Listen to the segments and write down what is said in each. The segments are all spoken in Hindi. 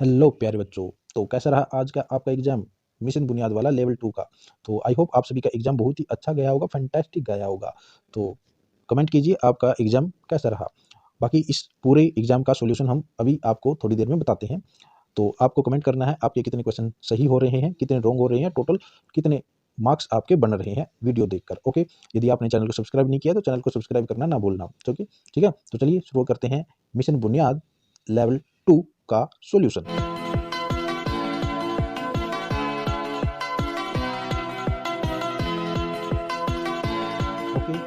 हेलो प्यारे बच्चों। तो कैसा रहा आज का आपका एग्जाम मिशन बुनियाद वाला लेवल 2 का। तो आई होप आप सभी का एग्जाम बहुत ही अच्छा गया होगा, फैंटास्टिक गया होगा। तो कमेंट कीजिए आपका एग्जाम कैसा रहा। बाकी इस पूरे एग्जाम का सॉल्यूशन हम अभी आपको थोड़ी देर में बताते हैं। तो आपको कमेंट करना है आपके कितने क्वेश्चन सही हो रहे हैं, कितने रॉन्ग हो रहे हैं, टोटल कितने मार्क्स आपके बन रहे हैं वीडियो देखकर। ओके, यदि आपने चैनल को सब्सक्राइब नहीं किया तो चैनल को सब्सक्राइब करना ना भूलना। ठीक है, तो चलिए शुरू करते हैं मिशन बुनियाद लेवल 2 का सॉल्यूशन। ओके,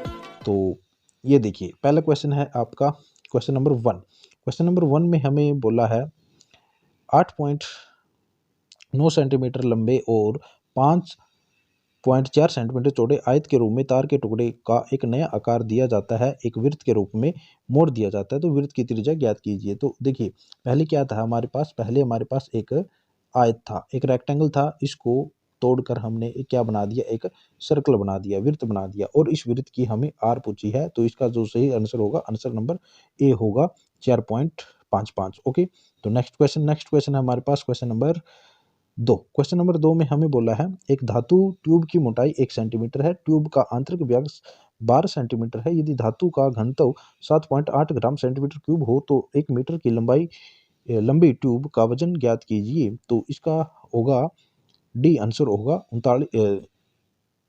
तो ये देखिए पहला क्वेश्चन है आपका क्वेश्चन नंबर 1। क्वेश्चन नंबर 1 में हमें बोला है 8.9 सेंटीमीटर लंबे और 5.4 सेंटीमीटर चौड़े आयत के रूप में तार के टुकड़े का एक नया आकार दिया जाता है, एक वृत्त के रूप में मोड़ दिया जाता है, तो वृत्त की त्रिज्या ज्ञात कीजिए। तो देखिए पहले क्या था हमारे पास, पहले हमारे पास एक आयत था, एक रेक्टेंगल था, इसको तोड़कर हमने एक क्या बना दिया, एक सर्कल बना दिया, वृत्त बना दिया, और इस वृत्त की हमें आर पूछी है। तो इसका जो सही आंसर होगा, आंसर नंबर ए होगा 4.55। ओके, तो नेक्स्ट क्वेश्चन है हमारे पास क्वेश्चन नंबर 2। क्वेश्चन नंबर 2 में हमें बोला है एक धातु ट्यूब की मोटाई 1 सेंटीमीटर है, ट्यूब का आंतरिक व्यास 12 सेंटीमीटर है, यदि धातु का घनत्व 7.8 ग्राम सेंटीमीटर क्यूब हो तो 1 मीटर की लंबी ट्यूब का वजन ज्ञात कीजिए। तो इसका होगा डी, आंसर होगा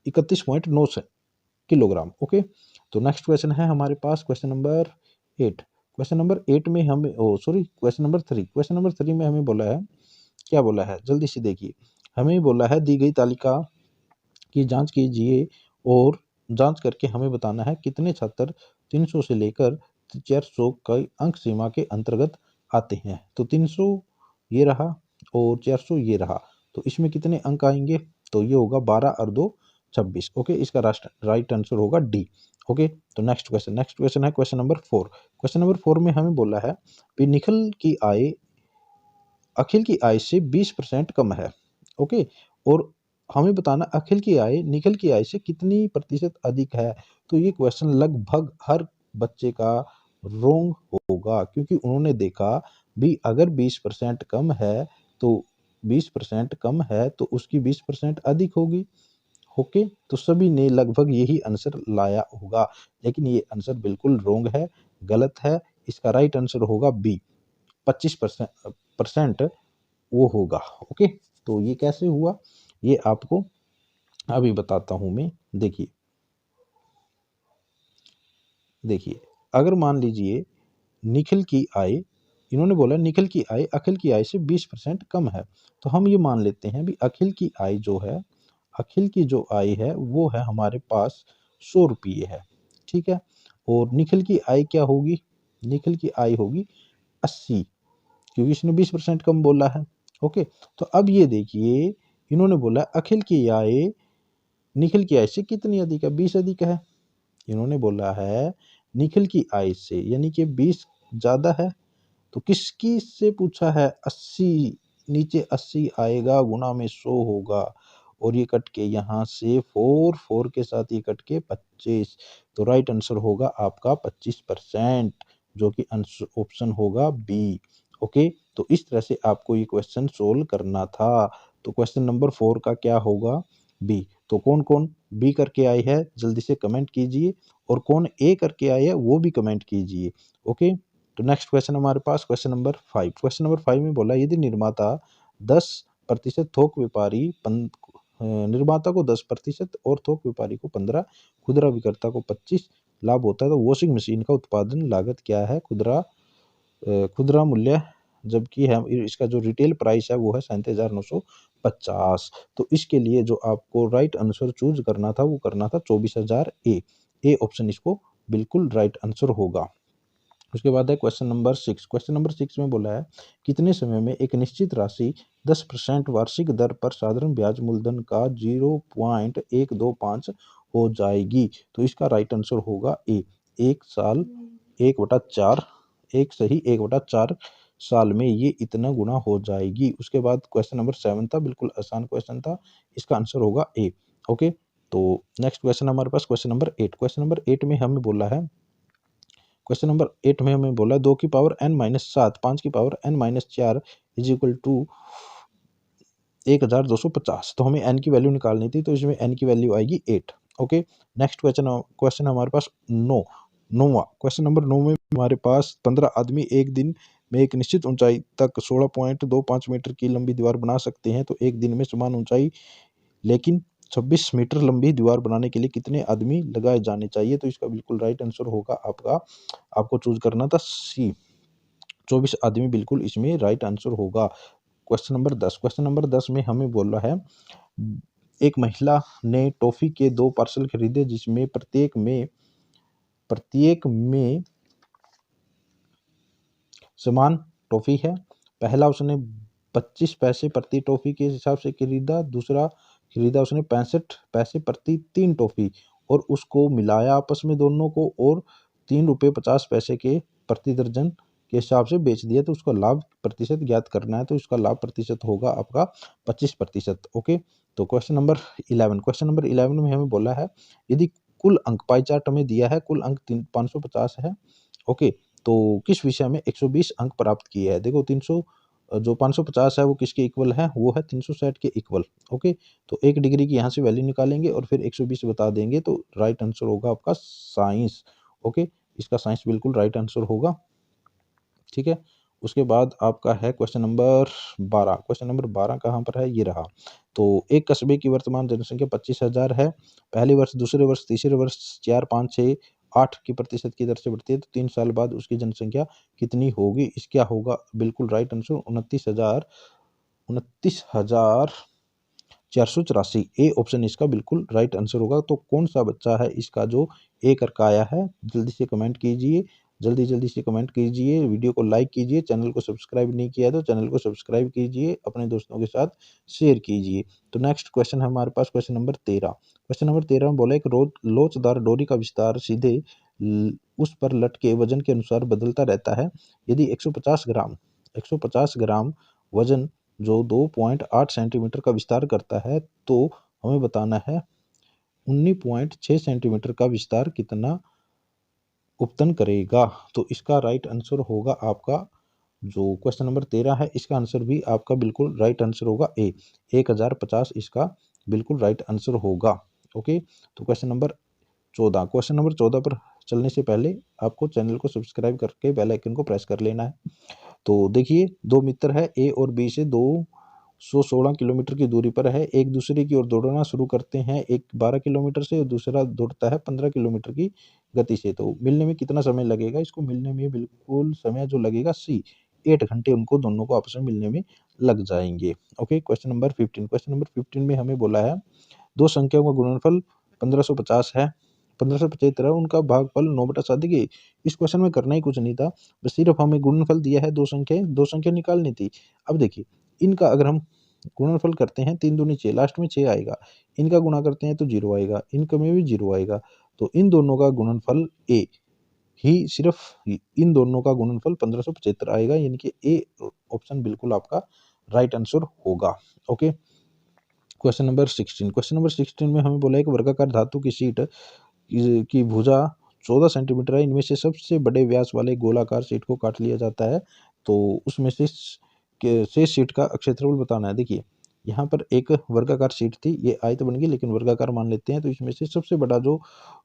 31.9 किलोग्राम। ओके, तो नेक्स्ट क्वेश्चन है हमारे पास क्वेश्चन नंबर 8। क्वेश्चन नंबर 8 में हमें क्वेश्चन नंबर 3। क्वेश्चन नंबर 3 में हमें बोला है, क्या बोला है जल्दी से देखिए। हमें बोला है दी गई तालिका की जांच कीजिए और जांच करके हमें बताना है कितने छात्र 300 से लेकर 400 की अंक सीमा के अंतर्गत आते हैं। तो 300 ये रहा और 400 ये रहा, तो इसमें कितने अंक आएंगे, तो ये होगा 12 और 2 26। ओके, इसका राइट आंसर होगा डी। ओके, तो नेक्स्ट क्वेश्चन है क्वेश्चन नंबर 4। क्वेश्चन नंबर 4 में हमें बोला है कि निखिल की आय अखिल की आय से 20% कम है। ओके, और हमें बताना अखिल की आय निखिल की आय से कितनी प्रतिशत अधिक है। तो ये क्वेश्चन लगभग हर बच्चे का रोंग होगा, क्योंकि उन्होंने देखा भी अगर 20% कम है तो 20% कम है तो उसकी 20% अधिक होगी। ओके, तो सभी ने लगभग यही आंसर लाया होगा, लेकिन ये आंसर बिल्कुल रोंग है, गलत है। इसका राइट आंसर होगा बी, 25% वो होगा। ओके, तो ये कैसे हुआ ये आपको अभी बताता हूं मैं। देखिए अगर मान लीजिए निखिल की आय, इन्होंने बोला निखिल की आय अखिल की आय से 20% कम है, तो हम ये मान लेते हैं भी अखिल की आय जो है, अखिल की जो आय है वो है हमारे पास 100 रुपये है। ठीक है, और निखिल की आय क्या होगी, निखिल की आय होगी 80, क्योंकि इसने 20% कम बोला है। ओके, तो अब ये देखिए इन्होंने बोला अखिल की आय निखिल की आय से कितनी अधिक है, 20 अधिक है। इन्होंने बोला है निखिल की आय से, यानी कि 20 ज्यादा है। तो किसकी से पूछा है, 80, नीचे 80 आएगा, गुना में 100 होगा, और ये कट के यहाँ से 4 के साथ ये कट के 25। तो राइट आंसर होगा आपका 25%, जो कि ऑप्शन होगा बी। ओके, तो इस तरह से आपको ये क्वेश्चन सोल्व करना था। तो क्वेश्चन नंबर 4 का क्या होगा, बी। तो कौन कौन बी करके आए है जल्दी से कमेंट कीजिए, और कौन ए करके आए है वो भी कमेंट कीजिए। ओके, तो नेक्स्ट क्वेश्चन हमारे पास क्वेश्चन नंबर 5। क्वेश्चन नंबर 5 में बोला यदि निर्माता को 10% और थोक व्यापारी को 15, खुदरा विक्रेता को 25 लाभ होता है, तो वॉशिंग मशीन का उत्पादन लागत क्या है, खुदरा मूल्य जबकि है, इसका जो रिटेल प्राइस है वो है 37,950। तो इसके लिए जो आपको राइट आंसर चूज करना था वो करना था 24,000 ए ऑप्शन इसको बिल्कुल राइट आंसर होगा। उसके बाद है क्वेश्चन नंबर 6। क्वेश्चन नंबर 6 में बोला है कितने समय में एक निश्चित राशि 10% वार्षिक दर पर साधारण ब्याज मूलधन का 0.125 हो जाएगी। तो इसका राइट आंसर होगा ए, 1 साल 1/4, एक सही 1/4 साल में ये इतना गुना हो जाएगी। उसके बाद क्वेश्चन नंबर 7 था, बिल्कुल आसान क्वेश्चन था, इसका आंसर होगा ए। ओके, तो नेक्स्ट क्वेश्चन हमारे पास क्वेश्चन नंबर 8। क्वेश्चन नंबर 8 में हमें बोला है, क्वेश्चन नंबर 8 में हमें बोला 2 की पावर n-7, 5 की power n-4 is equal to 1250। तो हमें n की वैल्यू निकालनी थी, तो इसमें n की वैल्यू आएगी 8। ओके, नेक्स्ट क्वेश्चन हमारे पास नौवां क्वेश्चन नंबर 9 में हमारे पास 15 आदमी एक दिन में एक निश्चित ऊंचाई तक 16.25 मीटर की लंबी दीवार बना सकते हैं, तो एक दिन में समान ऊंचाई लेकिन 26 मीटर लंबी दीवार बनाने के लिए कितने आदमी लगाए जाने चाहिए। तो इसका बिल्कुल राइट आंसर होगा आपको चूज करना था सी, 24 आदमी बिल्कुल इसमें राइट आंसर होगा। क्वेश्चन नंबर 10 में हमें बोल रहा है, एक महिला ने टॉफी के 2 पार्सल खरीदे जिसमें प्रत्येक में समान टॉफी है। पहला उसने 25 पैसे प्रति टॉफी के हिसाब से खरीदा, दूसरा खरीदा उसने 65 पैसे प्रति 3 टॉफी और उसको मिलाया आपस में दोनों को और 3 रुपये 50 पैसे के प्रति दर्जन के हिसाब से बेच दिया। तो उसका लाभ प्रतिशत ज्ञात करना है, तो इसका लाभ प्रतिशत होगा आपका 25%। ओके, तो क्वेश्चन नंबर 11 में हमें बोला है, यदि कुल अंक पाई चार्ट में दिया है, कुल अंक 550 है। ओके, तो किस विषय में 120 अंक प्राप्त किए हैं। देखो 300 जो 550 है वो किसके इक्वल है, वो है 360 के इक्वल। ओके, तो 1 डिग्री की यहाँ से वैल्यू निकालेंगे और फिर 120 बता देंगे, तो राइट आंसर होगा आपका साइंस। ओके, इसका साइंस बिल्कुल राइट आंसर होगा। ठीक है, उसके बाद आपका है क्वेश्चन नंबर 12। क्वेश्चन नंबर 12 कहाँ पर है, ये रहा। तो एक कस्बे की वर्तमान जनसंख्या 25,000 है। पहले वर्ष, दूसरे वर्ष, तीसरे वर्ष 4, 5, 6, 8 की प्रतिशत की दर से बढ़ती है, तो 3 साल बाद उसकी जनसंख्या कितनी होगी। इस क्या होगा, बिल्कुल राइट आंसर 29,484। ए ऑप्शन इसका बिल्कुल राइट आंसर होगा। तो कौन सा बच्चा है इसका जो ए करके आया है, जल्दी से कमेंट कीजिए, जल्दी से कमेंट कीजिए, वीडियो को लाइक कीजिए, चैनल को सब्सक्राइब नहीं किया तो चैनल को सब्सक्राइब कीजिए, अपने दोस्तों के साथ शेयर कीजिए। तो नेक्स्ट क्वेश्चन है हमारे पास क्वेश्चन नंबर 13। क्वेश्चन नंबर 13 में बोला, एक लोचदार डोरी का विस्तार सीधे उस पर लटके वजन के अनुसार बदलता रहता है। यदि 150 ग्राम वजन जो 2.8 सेंटीमीटर का विस्तार करता है, तो हमें बताना है 19.6 सेंटीमीटर का विस्तार कितना उपतन करेगा। तो इसका राइट आंसर होगा आपका जो क्वेश्चन नंबर 13 है, इसका आंसर भी आपका बिल्कुल राइट आंसर होगा ए, 1050 इसका बिल्कुल राइट आंसर होगा। ओके, तो क्वेश्चन नंबर 14 पर चलने से पहले आपको चैनल को सब्सक्राइब करके बेल आइकन को प्रेस कर लेना है। तो देखिए, 2 मित्र है ए और बी से 216 किलोमीटर की दूरी पर है, एक दूसरे की ओर दौड़ना शुरू करते हैं। एक 12 किलोमीटर से और दूसरा दौड़ता है 15 किलोमीटर की गति से। तो मिलने में कितना समय लगेगा, इसको मिलने में बिल्कुल समय जो लगेगा सी, 8 घंटे उनको दोनों को आपस में मिलने में लग जाएंगे। ओके, क्वेश्चन नंबर 15 में हमें बोला है, दो संख्याओं का गुणनफल 1550 है, 1575 है, उनका भागफल 9/7 है। इस क्वेश्चन में करना ही कुछ नहीं था, बस सिर्फ हमें गुणनफल दिया है, दो संख्या निकालनी थी। अब देखिए, इनका अगर हम गुणनफल करते हैं, 3 दूनी 6, लास्ट में 6 आएगा। इनका गुणा करते हैं तो 0 आएगा, इनका में भी 0 आएगा। तो इन दोनों का गुणनफल ए ही, सिर्फ इन दोनों का गुणनफल 1575 आएगा, यानी कि ए ऑप्शन बिल्कुल आपका राइट आंसर होगा। ओके, क्वेश्चन नंबर 16 में हमें बोला है कि वर्गाकार धातु की शीट की भुजा 14 सेंटीमीटर है, इनमें से सबसे बड़े व्यास वाले गोलाकार शीट को काट लिया जाता है, तो उसमें से शेष शीट का क्षेत्रफल बताना है। देखिए, यहाँ पर एक वर्गाकार शीट थी, ये आयत बन गई, लेकिन वर्गाकार मान लेते हैं। तो इसमें से सबसे बड़ा जो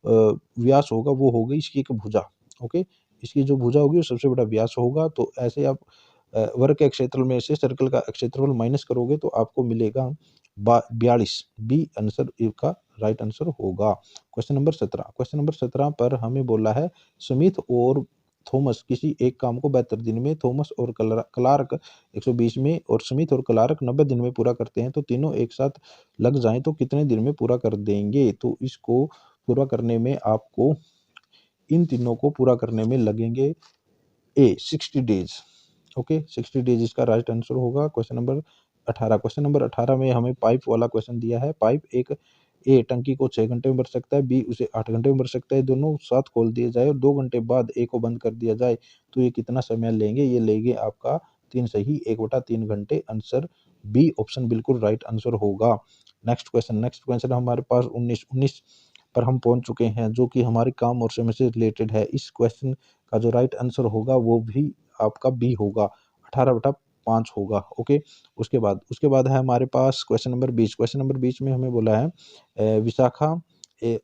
व्यास होगा वो होगी इसकी एक भुजा। ओके, इसकी जो भुजा होगी वो सबसे बड़ा व्यास होगा। तो ऐसे आप वर्ग के क्षेत्रफल में से सर्कल का क्षेत्रफल माइनस करोगे तो आपको मिलेगा 42। बी आंसर का राइट आंसर होगा। क्वेश्चन नंबर 17 पर हमें बोला है, स्मिथ और थॉमस किसी एक काम को 72 दिन में, थॉमस और क्लार्क 120 में और स्मिथ और क्लार्क 90 दिन में पूरा करते हैं, तो तीनों एक साथ लग जाएं तो कितने दिन में पूरा कर देंगे। तो इसको पूरा करने में आपको इन तीनों को पूरा करने में लगेंगे 60 डेज। ओके, 60 डेज इसका राइट आंसर होगा। क्वेश्चन नंबर 18 में हमें पाइप वाला क्वेश्चन दिया है। पाइप एक ए टंकी को 6 घंटे में भर सकता है, बी उसे 8 घंटे में भर सकता है, दोनों साथ खोल दिए जाए और 2 घंटे बाद ए को बंद कर दिया जाए, तो ये कितना समय लेंगे। ये लेंगे आपका 3 सही 1/3 घंटे। आंसर बी ऑप्शन बिल्कुल राइट आंसर होगा। नेक्स्ट क्वेश्चन हमारे पास 19 पर हम पहुंच चुके हैं, जो कि हमारे काम और समय से रिलेटेड है। इस क्वेश्चन का जो राइट आंसर होगा वो भी आपका बी होगा, 18/5 5 होगा। ओके, उसके बाद है हमारे पास क्वेश्चन नंबर 20। क्वेश्चन नंबर 20 में हमें बोला है विशाखा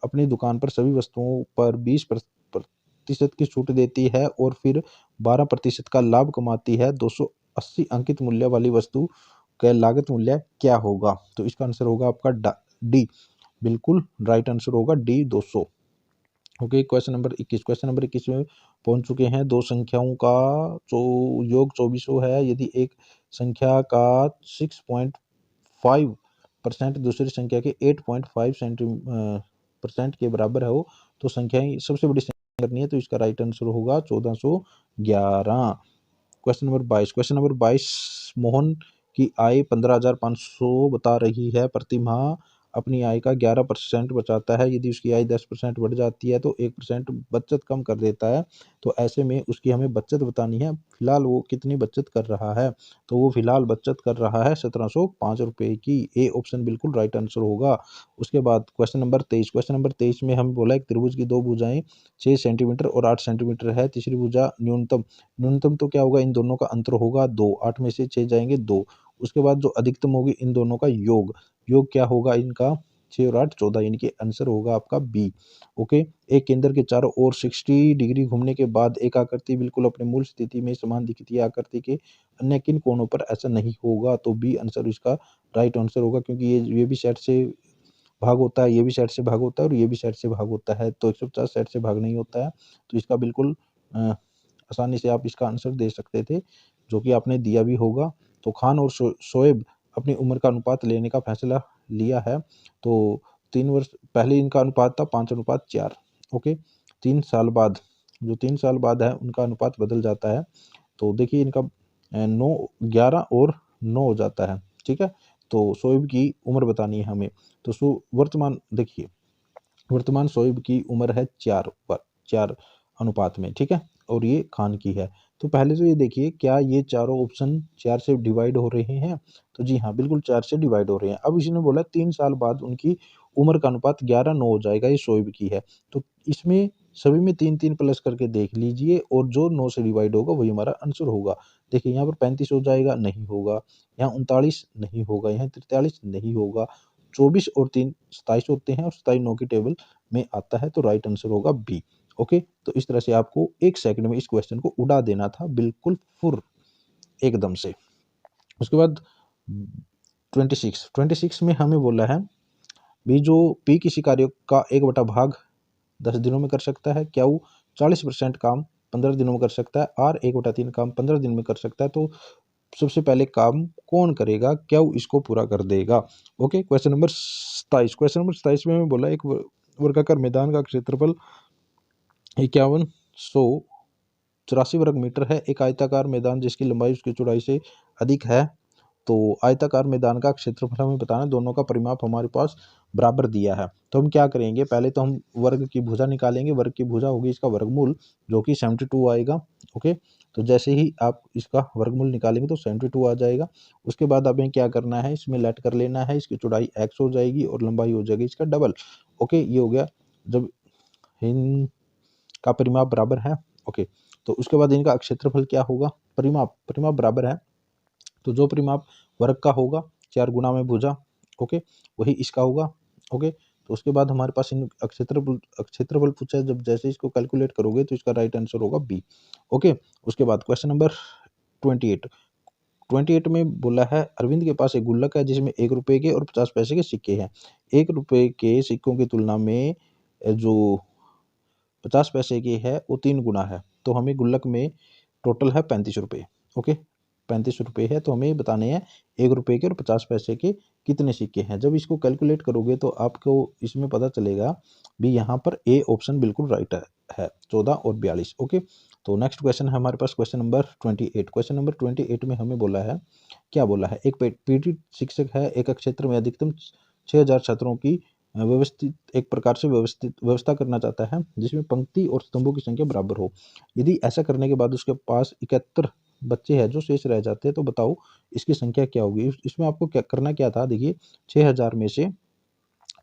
अपनी दुकान पर सभी वस्तुओं पर 20% की छूट देती है और फिर 12% का लाभ कमाती है। 280 अंकित मूल्य वाली वस्तु का लागत मूल्य क्या होगा? तो इसका आंसर होगा आपका डी, बिल्कुल राइट आंसर होगा D 200। Okay, question number 21। Question number 21 में पहुंच चुके हैं। दो संख्याओं का योग 2400 है। यदि एक संख्या का 6.5% दूसरी संख्या के 8.5% के बराबर हो तो संख्याएं सबसे बड़ी संख्या करनी है, तो इसका राइट आंसर होगा 1411। Question number 22। Question number 22, Mohan की आय 15,500 बता रही है। प्रति माह अपनी आय का 11% बचाता है। यदि उसकी आय 10% बढ़ जाती है तो 1% बचत कम कर देता है। तो ऐसे में उसकी हमें बचत बतानी है। फिलहाल वो कितनी बचत कर रहा है? तो वो फिलहाल बचत कर रहा है 1705 रुपये की। ए ऑप्शन बिल्कुल राइट आंसर होगा। उसके बाद क्वेश्चन नंबर 23। क्वेश्चन नंबर 23 में हमें बोला एक त्रिभुज की दो भुजाएं 6 सेंटीमीटर और 8 सेंटीमीटर है। तीसरी भुजा न्यूनतम तो क्या होगा? इन दोनों का अंतर होगा 2। 8 में से 6 जाएंगे 2। उसके बाद जो अधिकतम होगी इन दोनों का योग क्या होगा इनका? 6 और 8 14, यानी कि आंसर होगा आपका बी। ओके, एक केंद्र के चारों ओर 60 डिग्री घूमने के बाद एक आकृति बिल्कुल अपने मूल स्थिति में समान दिखती है। आकृति के अन्य किन कोणों पर ऐसा नहीं होगा? तो बी आंसर इसका राइट आंसर होगा, क्योंकि ये भी साइड से भाग होता है, ये भी साइड से भाग होता है और ये भी साइड से भाग होता है। तो 150 साइड से भाग नहीं होता है। तो इसका बिल्कुल आसानी से आप इसका आंसर दे सकते थे, जो कि आपने दिया भी होगा। तो खान और शोएब अपनी उम्र का अनुपात लेने का फैसला लिया है। तो 3 वर्ष पहले इनका अनुपात था 5:4। ओके, 3 साल बाद, जो 3 साल बाद है उनका अनुपात बदल जाता है। तो देखिए इनका 11 और 9 हो जाता है। ठीक है, तो शोएब की उम्र बतानी है हमें। तो वर्तमान शोएब की उम्र है 4 अनुपात में। ठीक है, और ये खान की है। तो पहले तो ये देखिए, क्या ये चारों ऑप्शन 4 से डिवाइड हो रहे हैं? तो जी हाँ, बिल्कुल 4 से डिवाइड हो रहे हैं। अब इसने बोला 3 साल बाद उनकी उम्र का अनुपात 11:9 हो जाएगा, ये शोएब की है। तो इसमें सभी में 3-3 प्लस करके देख लीजिए और जो 9 से डिवाइड होगा वही हमारा आंसर होगा। देखिए यहाँ पर 35 हो जाएगा, नहीं होगा। यहाँ 39 नहीं होगा, यहाँ 43 नहीं होगा। 24 और 3 27 होते हैं और 27 9 की टेबल में आता है, तो राइट आंसर होगा बी। ओके, तो इस तरह से आपको 1 सेकंड में इस क्वेश्चन को उड़ा देना था, बिल्कुल फुर एकदम से। उसके बाद 26 में हमें बोला है भी जो पी किसी कार्य का 1/भाग 10 दिनों में कर सकता है, क्या वो 40% काम 15 दिनों में कर सकता है, आर 1/3 काम 15 दिन में कर सकता है, तो सबसे पहले काम कौन करेगा? क्या वो इसको पूरा कर देगा? Okay, question number 27। Question number 27 में हमें बोला एक वर्गाकार मैदान का क्षेत्रफल 5184 वर्ग मीटर है। एक आयताकार मैदान जिसकी लंबाई उसकी चौड़ाई से अधिक है। तो आयताकार मैदान का क्षेत्रफल हमें बताना है। दोनों का परिमाप हमारे पास बराबर दिया है। तो हम क्या करेंगे? पहले तो हम वर्ग की भुजा निकालेंगे। वर्ग की भुजा होगी इसका वर्गमूल, जो कि 72 आएगा। ओके, तो जैसे ही आप इसका वर्गमूल निकालेंगे तो 72 आ जाएगा। उसके बाद हमें क्या करना है? इसमें लेट कर लेना है। इसकी चौड़ाई x हो जाएगी और लंबाई हो जाएगी इसका डबल। ओके, ये हो गया जब इनका परिमाप बराबर है। ओके, तो उसके बाद इनका क्षेत्रफल क्या होगा? परिमाप बराबर है, तो जो परिमाप वर्ग का होगा 4 गुना में भुजा, ओके, वही इसका होगा। ओके, तो उसके बाद हमारे पास इन क्षेत्रफल पूछा है। जब जैसे इसको कैलकुलेट करोगे तो इसका राइट आंसर होगा बी। ओके, उसके बाद क्वेश्चन नंबर 28 में बोला है अरविंद के पास एक गुल्लक है जिसमें 1 रुपए के और 50 पैसे के सिक्के हैं। 1 रुपए के सिक्कों की तुलना में जो 50 पैसे की है वो 3 गुना है। तो हमें गुल्लक में टोटल है 35 रुपये। ओके, 35 रुपये है, तो हमें बताने हैं 1 रुपये के और 50 पैसे के कितने सिक्के हैं। जब इसको कैलकुलेट करोगे तो आपको इसमें पता चलेगा भी यहाँ पर ए ऑप्शन बिल्कुल राइट है 14 और 42। ओके, तो नेक्स्ट क्वेश्चन है हमारे पास क्वेश्चन नंबर 28। क्वेश्चन नंबर 28 में हमें बोला है, क्या बोला है? एक पीटी शिक्षक है, एक क्षेत्र में अधिकतम 6000 छात्रों की व्यवस्थित एक प्रकार से व्यवस्था करना चाहता है जिसमें पंक्ति और स्तंभों की संख्या बराबर हो। यदि ऐसा करने के बाद उसके पास 71 बच्चे हैं जो शेष रह जाते हैं, तो बताओ इसकी संख्या क्या होगी? इसमें आपको क्या करना क्या था? देखिए 6000 में से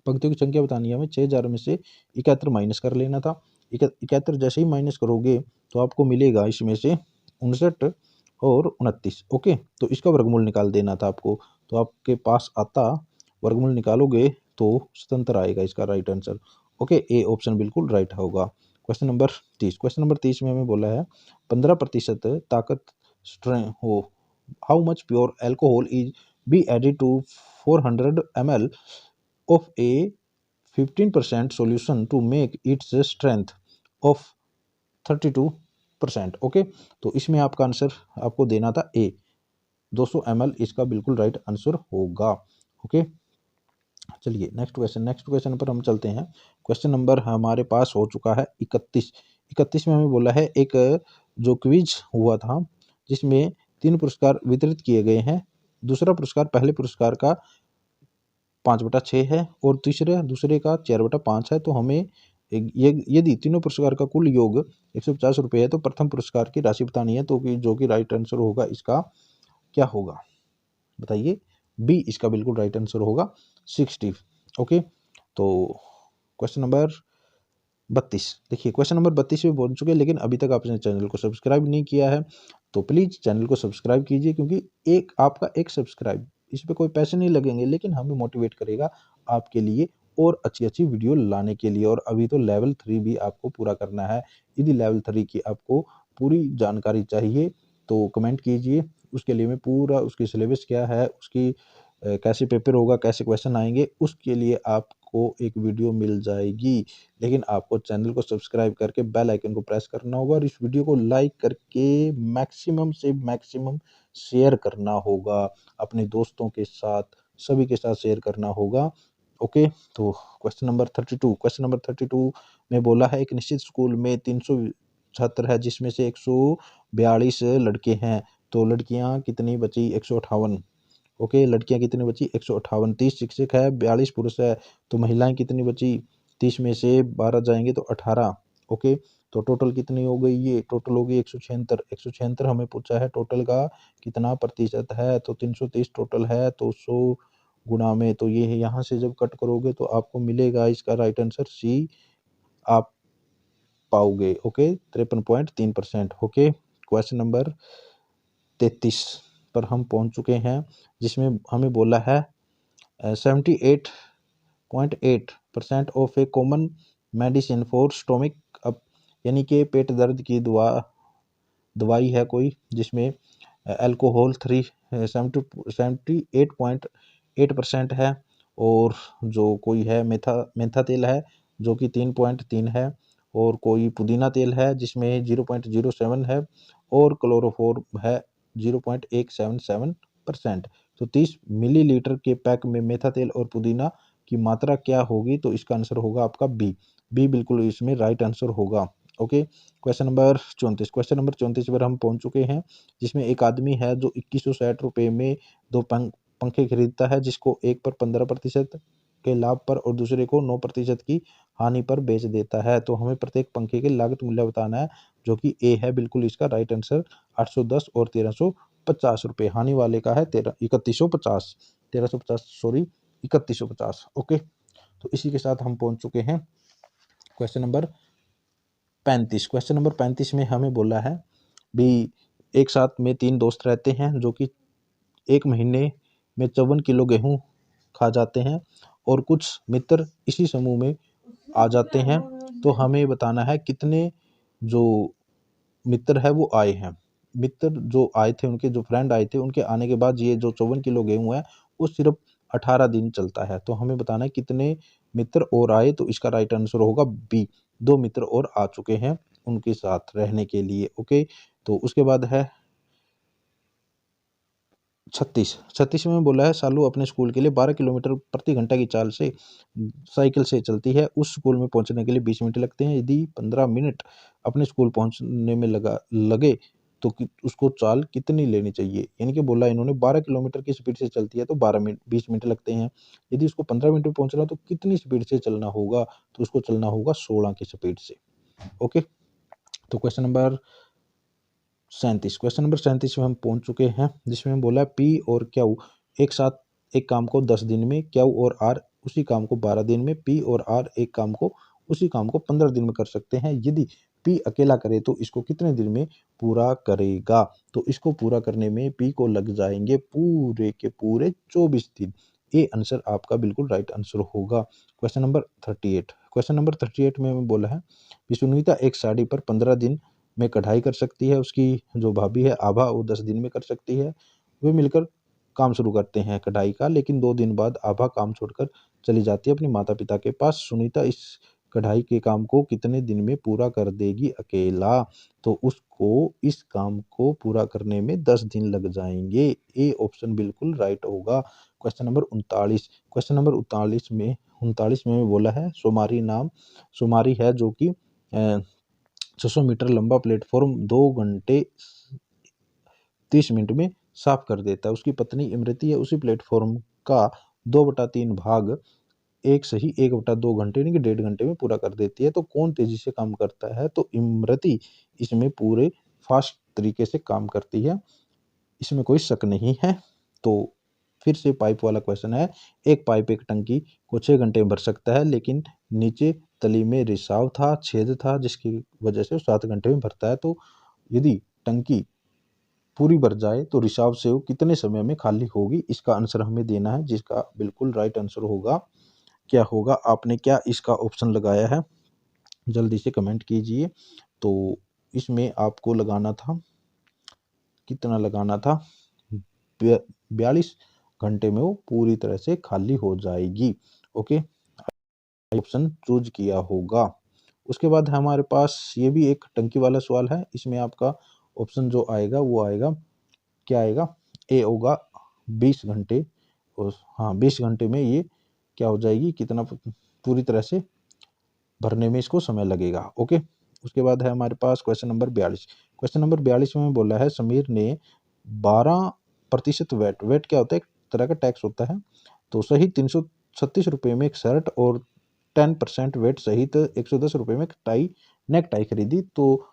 पंक्तियों की संख्या बतानी है हमें। 6000 में से 71 माइनस कर लेना था। 71 जैसे ही माइनस करोगे तो आपको मिलेगा इसमें से 59 और 29। ओके, तो इसका वर्गमूल निकाल देना था आपको, तो आपके पास आता, वर्गमूल निकालोगे तो स्वतंत्र आएगा इसका right answer. Okay, A option बिल्कुल राइट होगा। क्वेश्चन नंबर 30, क्वेश्चन नंबर 30 में हमें बोला है 15% ताकत स्ट्रेंथ हो, how much pure alcohol is be added to 400 ml of a 15% solution to make its strength of 32%। Okay, तो इसमें आपका आंसर आपको देना था ए, 200 ml इसका बिल्कुल राइट आंसर होगा। ओके, चलिए नेक्स्ट क्वेश्चन पर हम चलते हैं। क्वेश्चन नंबर हमारे पास हो चुका है 31 में हमें बोला है एक जो क्विज हुआ था जिसमें 3 पुरस्कार वितरित किए गए हैं। दूसरा पुरस्कार पहले पुरस्कार का 5/6 है और दूसरे का 4/5 है। तो हमें ये यदि तीनों पुरस्कार का कुल योग 150 रुपये है तो प्रथम पुरस्कार की राशि बतानी है, तो जो कि राइट आंसर होगा इसका क्या होगा बताइए। बी इसका बिल्कुल राइट आंसर होगा 60। ओके, तो क्वेश्चन नंबर 32, देखिए क्वेश्चन नंबर 32 में पहुंच चुके हैं, लेकिन अभी तक आपने चैनल को सब्सक्राइब नहीं किया है तो प्लीज़ चैनल को सब्सक्राइब कीजिए, क्योंकि आपका एक सब्सक्राइब, इस पर कोई पैसे नहीं लगेंगे लेकिन हमें मोटिवेट करेगा आपके लिए और अच्छी अच्छी वीडियो लाने के लिए। और अभी तो लेवल 3 भी आपको पूरा करना है। यदि लेवल 3 की आपको पूरी जानकारी चाहिए तो कमेंट कीजिए, उसके लिए मैं पूरा उसकी सिलेबस क्या है, उसकी कैसे पेपर होगा, कैसे क्वेश्चन आएंगे, उसके लिए आपको एक वीडियो मिल जाएगी। लेकिन आपको चैनल को सब्सक्राइब करके बेल आइकन को प्रेस करना होगा और इस वीडियो को लाइक करके मैक्सिमम से मैक्सिमम शेयर करना होगा, अपने दोस्तों के साथ, सभी के साथ शेयर करना होगा। ओके, तो क्वेश्चन नंबर 32 में बोला है एक निश्चित स्कूल में 300 छात्र है जिसमें से 142 लड़के हैं, तो लड़कियां कितनी बची, 158। ओके, लड़कियां कितनी बची, 158। 30 शिक्षक है, 42 पुरुष है, तो महिलाएं कितनी बची, 30 में से 12 जाएंगे तो 18। ओके, तो टोटल कितनी हो गई, ये टोटल हो गई 176। 176 हमें पूछा है टोटल का कितना प्रतिशत है, तो 330 टोटल है, तो 100 गुणा में, तो ये है, यहाँ से जब कट करोगे तो आपको मिलेगा इसका राइट आंसर सी आप पाओगे। ओके, 53.3%। ओके, क्वेश्चन नंबर 33 पर हम पहुंच चुके हैं जिसमें हमें बोला है 78.8% of A common medicine for stomach up, यानी कि पेट दर्द की दवाई है कोई जिसमें अल्कोहल 78.8% है, और जो कोई है मेथा तेल है जो कि 3.3 है, और कोई पुदीना तेल है जिसमें 0.07 है, और क्लोरोफॉर्म है 0.177%। तो 30 मिलीलीटर के पैक में मेथा तेल और पुदीना की मात्रा क्या होगी, तो इसका आंसर होगा आपका बी बिल्कुल इसमें राइट आंसर होगा। ओके, क्वेश्चन नंबर 34 पर हम पहुंच चुके हैं जिसमें एक आदमी है जो 2160 रुपये में 2 पंखे खरीदता है, जिसको एक पर 15% के लाभ पर और दूसरे को 9% की हानि पर बेच देता है। तो हमें प्रत्येक पंखे के लागत मूल्य बताना है, जो कि ए है बिल्कुल इसका राइट आंसर 810 और 1350 रुपये। हानि वाले का है 3150। ओके, तो इसी के साथ हम पहुंच चुके हैं क्वेश्चन नंबर 35। क्वेश्चन नंबर 35 में हमें बोला है भी एक साथ में 3 दोस्त रहते हैं जो कि एक महीने में 54 किलो गेहूं खा जाते हैं, और कुछ मित्र इसी समूह में आ जाते हैं। तो हमें बताना है कितने जो मित्र है वो आए हैं। मित्र जो आए थे, उनके जो फ्रेंड आए थे, उनके आने के बाद ये जो 54 किलो गेहूं है वो सिर्फ 18 दिन चलता है। तो हमें बताना है कितने मित्र और आए, तो इसका राइट आंसर होगा बी, 2 मित्र और आ चुके हैं उनके साथ रहने के लिए। ओके, तो उसके बाद है 36 में बोला है सालू अपने स्कूल के लिए 12 किलोमीटर प्रति घंटा की चाल से साइकिल से चलती है, उस स्कूल में पहुंचने के लिए 20 मिनट लगते हैं। यदि 15 मिनट अपने स्कूल पहुंचने में लगे तो उसको चाल कितनी लेनी चाहिए, यानी कि बोला इन्होंने 12 किलोमीटर की स्पीड से चलती है तो 20 मिनट लगते हैं। यदि उसको 15 मिनट में पहुंचना तो कितनी स्पीड से चलना होगा, तो उसको चलना होगा 16 की स्पीड से। ओके, तो क्वेश्चन नंबर 37 में हम पहुंच चुके हैं जिसमें हम बोला पी और क्यू एक साथ एक काम को 10 दिन में, क्यू और आर उसी काम को 12 दिन में, पी और आर एक काम को उसी काम को 15 दिन में कर सकते हैं। यदि P अकेला करे तो इसको कितने दिन में पूरा करेगा? तो इसको पूरा करने में P को लग जाएंगे पूरे के पूरे 24 दिन। ये आंसर आपका बिल्कुल राइट आंसर होगा। Question number 38। क्वेश्चन नंबर 38 में बोला है कि सुनीता एक साड़ी पर 15 दिन में कढ़ाई कर सकती है, उसकी जो भाभी है आभा वो 10 दिन में कर सकती है। वे मिलकर काम शुरू करते हैं कढ़ाई का, लेकिन 2 दिन बाद आभा काम छोड़कर चली जाती है अपने माता पिता के पास। सुनीता इस कढ़ाई के काम को कितने दिन में पूरा कर देगी अकेला? तो उसको इस काम को पूरा करने में 10 दिन लग जाएंगे। ए ऑप्शन बिल्कुल राइट होगा। Question number 39। क्वेश्चन नंबर 39 में बोला है सोमारी है जो कि 600 मीटर लंबा प्लेटफॉर्म 2 घंटे 30 मिनट में साफ कर देता है। उसकी पत्नी इमरती है उसी प्लेटफॉर्म का 2/3 भाग 1/2 घंटे यानी कि 1.5 घंटे में पूरा कर देती है। तो कौन तेजी से काम करता है? तो इमरती इसमें पूरे फास्ट तरीके से काम करती है, इसमें कोई शक नहीं है। तो फिर से पाइप वाला क्वेश्चन है। एक पाइप एक टंकी को 6 घंटे में भर सकता है, लेकिन नीचे तली में रिसाव था, छेद था, जिसकी वजह से वो 7 घंटे में भरता है। तो यदि टंकी पूरी भर जाए तो रिसाव से वो कितने समय में खाली होगी? इसका आंसर हमें देना है, जिसका बिल्कुल राइट आंसर होगा क्या होगा? आपने क्या इसका ऑप्शन लगाया है जल्दी से कमेंट कीजिए। तो इसमें आपको लगाना था, कितना लगाना था? 42 घंटे में वो पूरी तरह से खाली हो जाएगी। ओके, ऑप्शन चूज किया होगा। उसके बाद हमारे पास ये भी एक टंकी वाला सवाल है। इसमें आपका ऑप्शन जो आएगा वो आएगा, क्या आएगा? ए होगा 20 घंटे। और हाँ, 20 घंटे में ये क्या हो जाएगी, कितना पूरी तरह से भरने में इसको समय लगेगा। ओके, उसके बाद है हमारे पास क्वेश्चन नंबर 42। क्वेश्चन नंबर 42 में बोला है समीर ने 12% वेट क्या होता है? एक तरह का टैक्स होता है। तो सही 336 रुपये में एक शर्ट और 10% वेट सहित 110 रुपये में एक नेक टाई खरीदी। तो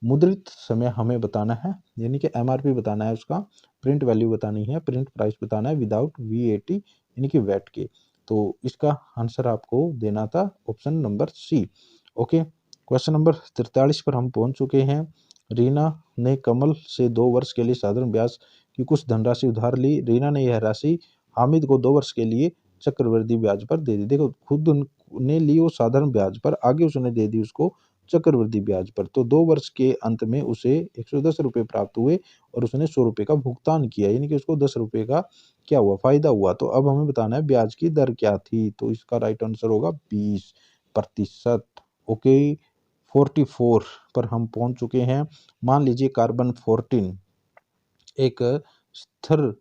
मुद्रित समय हमें बताना है, यानी कि MRP बताना है, उसका प्रिंट वैल्यू बतानी है, प्रिंट प्राइस बताना है विदाउट VAT यानी कि वैट के। तो इसका आंसर आपको देना था option number C. Okay, question number 43 पर हम पहुंच चुके हैं। रीना ने कमल से 2 वर्ष के लिए साधारण ब्याज की कुछ धनराशि उधार ली। रीना ने यह राशि हामिद को 2 वर्ष के लिए चक्रवृद्धि ब्याज पर दे दी। देखो, खुद ने ली वो साधारण ब्याज पर, आगे उसने दे दी उसको चक्रवृद्धि ब्याज पर। तो 2 वर्ष के अंत में उसे 110 रुपये प्राप्त हुए और उसने 100 रुपये का भुगतान किया, यानी कि उसको 10 रुपये का क्या हुआ? फायदा हुआ। तो अब हमें बताना है ब्याज की दर क्या थी। तो इसका राइट आंसर होगा 20%। ओके, 44 पर हम पहुंच चुके हैं। मान लीजिए कार्बन 14 एक स्थिर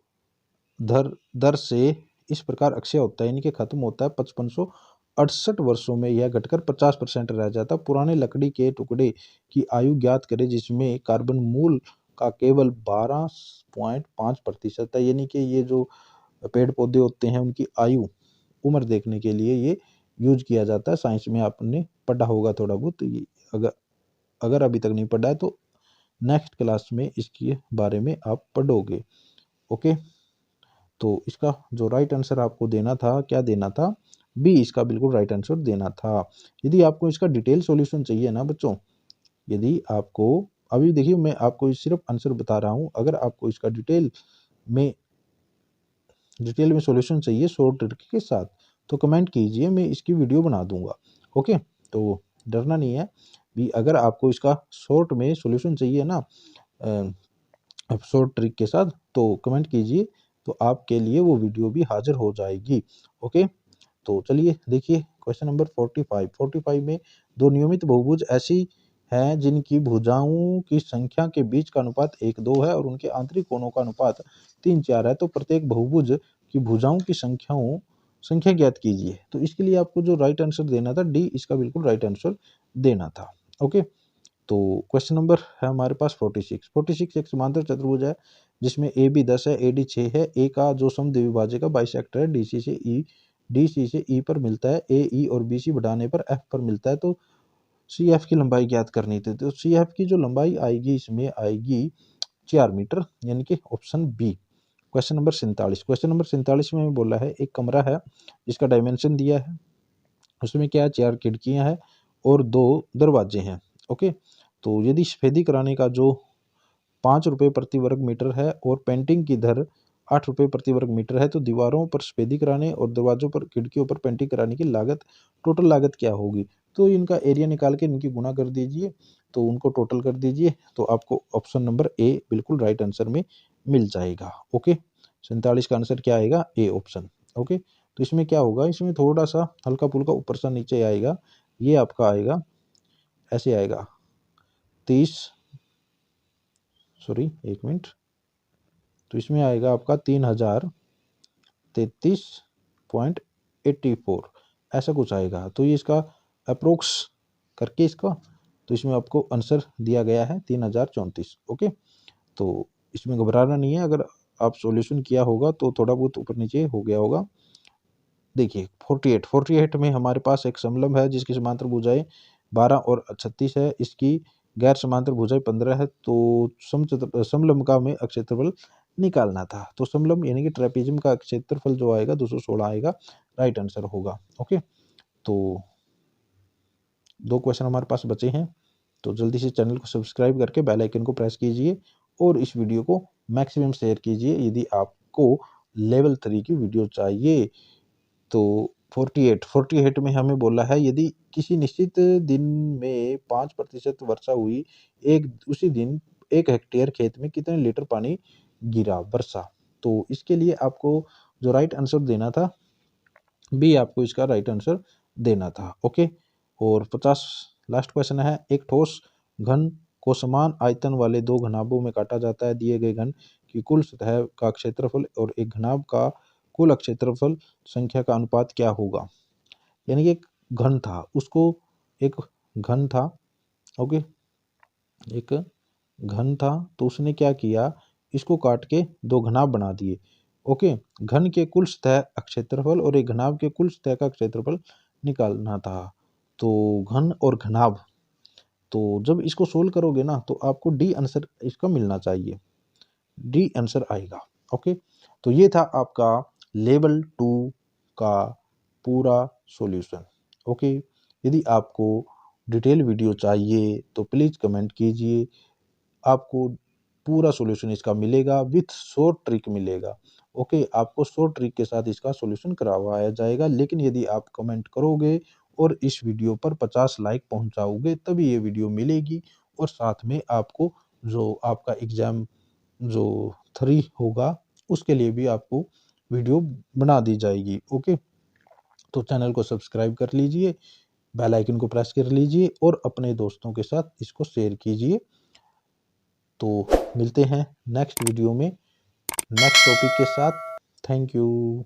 दर से इस प्रकार अक्षय होता है, यानी कि खत्म होता है 5568 वर्षों में यह घटकर 50% रह जाता है। पुराने लकड़ी के टुकड़े की आयु ज्ञात करें जिसमें कार्बन मूल का केवल 12.5% है। यानी कि ये जो पेड़ पौधे होते हैं उनकी आयु उम्र देखने के लिए ये यूज किया जाता है। साइंस में आपने पढ़ा होगा थोड़ा बहुत। ये अगर अभी तक नहीं पढ़ा है तो नेक्स्ट क्लास में इसके बारे में आप पढ़ोगे। ओके, तो इसका जो राइट आंसर आपको देना था, क्या देना था? बी इसका बिल्कुल राइट आंसर देना था। यदि आपको इसका डिटेल सॉल्यूशन चाहिए ना बच्चों, यदि आपको, अभी देखिए मैं आपको सिर्फ आंसर बता रहा हूँ, अगर आपको इसका डिटेल में सॉल्यूशन चाहिए शॉर्ट ट्रिक के साथ तो कमेंट कीजिए, मैं इसकी वीडियो बना दूंगा। ओके, तो डरना नहीं है भी। अगर आपको इसका शॉर्ट में सॉल्यूशन चाहिए ना शॉर्ट ट्रिक के साथ तो कमेंट कीजिए, तो आपके लिए वो वीडियो भी हाजिर हो जाएगी। ओके, तो चलिए देखिए क्वेश्चन नंबर 45 में दो नियमित बहुभुज ऐसी हैं जिनकी भुजाओं की संख्या के बीच का अनुपात 1:2 है और उनके आंतरिक कोणों का अनुपात 3:4 है। तो प्रत्येक बहुभुज की भुजाओं की संख्या ज्ञात कीजिए। तो इसके लिए आपको जो राइट आंसर देना था डी इसका बिल्कुल राइट आंसर देना था। ओके, तो क्वेश्चन नंबर है हमारे पास 46 एक समांतर चतुर्भुज है जिसमें ए बी 10 है, ए डी 6 है। ए का जो समद्विभाजक का बाइसेक्टर है डी सी से ई पर मिलता है। ए ई और बी सी बढ़ाने पर एफ पर मिलता है। तो सी एफ की लंबाई ज्ञात करनी थी। तो सी एफ की जो लंबाई आएगी इसमें आएगी 4 मीटर, यानी कि ऑप्शन बी। क्वेश्चन नंबर 47 में बोला है एक कमरा है जिसका डायमेंशन दिया है, उसमें क्या है 4 खिड़कियां हैं और 2 दरवाजे हैं। ओके, तो यदि सफ़ेदी कराने का जो 5 रुपये प्रति वर्ग मीटर है और पेंटिंग की दर 8 रुपये प्रति वर्ग मीटर है, तो दीवारों पर सफ़ेदी कराने और दरवाज़ों पर, खिड़कियों पर पेंटिंग कराने की लागत, टोटल लागत क्या होगी? तो इनका एरिया निकाल के इनकी गुणा कर दीजिए, तो उनको टोटल कर दीजिए, तो आपको ऑप्शन नंबर ए बिल्कुल राइट आंसर में मिल जाएगा। ओके, 47 का आंसर क्या आएगा? A option. ओके, तो इसमें क्या होगा, इसमें थोड़ा-सा हल्का-फुल्का ऊपर से नीचे आएगा, ये आपका आएगा, ऐसे आएगा 30, सॉरी 1 मिनट, तो इसमें आएगा आपका 3033.84 ऐसा कुछ आएगा। तो ये इसका अप्रोक्स करके इसका, तो इसमें आपको आंसर दिया गया है 3034। ओके, तो इसमें घबराना नहीं है, अगर आप सॉल्यूशन किया होगा तो थोड़ा बहुत ऊपर नीचे हो गया होगा। देखिए 48 में हमारे पास एक समलंब है जिसकी समांतर भुजाएं 12 और 36 है, इसकी गैर समांतर भुजाएं 15 है, तो समलंब का हमें क्षेत्रफल निकालना था। तो समलंब यानी कि ट्रेपेजियम का क्षेत्रफल जो आएगा 216 आएगा, राइट आंसर होगा। ओके, तो 2 क्वेश्चन हमारे पास बचे हैं, तो जल्दी से चैनल को सब्सक्राइब करके बेल आइकन को प्रेस कीजिए और इस वीडियो को मैक्सिमम शेयर कीजिए यदि आपको लेवल 3 की वीडियो चाहिए। तो 48 में हमें बोला है यदि किसी निश्चित दिन में 5% वर्षा हुई, एक उसी दिन 1 हेक्टेयर खेत में कितने लीटर पानी गिरा वर्षा। तो इसके लिए आपको जो राइट आंसर देना था, बी आपको इसका राइट आंसर देना था। ओके, और 50 लास्ट क्वेश्चन है, एक ठोस घन को समान आयतन वाले 2 घनाभों में काटा जाता है, दिए गए घन की कुल सतह का क्षेत्रफल और एक घनाभ का कुल क्षेत्रफल संख्या का अनुपात क्या होगा? यानी कि एक घन था, उसको एक घन था, ओके, एक घन था, तो उसने क्या किया, इसको काट के 2 घनाभ बना दिए। ओके, घन के कुल सतह क्षेत्रफल और एक घनाभ के कुल सतह का क्षेत्रफल निकालना था। तो घन और घनाभ, तो जब इसको सोल्व करोगे ना तो आपको डी आंसर इसका मिलना चाहिए, डी आंसर आएगा। ओके, तो ये था आपका लेवल 2 का पूरा सॉल्यूशन। ओके, यदि आपको डिटेल वीडियो चाहिए तो प्लीज़ कमेंट कीजिए, आपको पूरा सॉल्यूशन इसका मिलेगा, विथ शॉर्ट ट्रिक मिलेगा। ओके, आपको शॉर्ट ट्रिक के साथ इसका सॉल्यूशन करवाया जाएगा, लेकिन यदि आप कमेंट करोगे और इस वीडियो पर 50 लाइक पहुंचाओगे तभी ये वीडियो मिलेगी, और साथ में आपको जो आपका एग्ज़ाम जो 3 होगा उसके लिए भी आपको वीडियो बना दी जाएगी। ओके, तो चैनल को सब्सक्राइब कर लीजिए, बेल आइकन को प्रेस कर लीजिए और अपने दोस्तों के साथ इसको शेयर कीजिए। तो मिलते हैं नेक्स्ट वीडियो में नेक्स्ट टॉपिक के साथ। Thank you.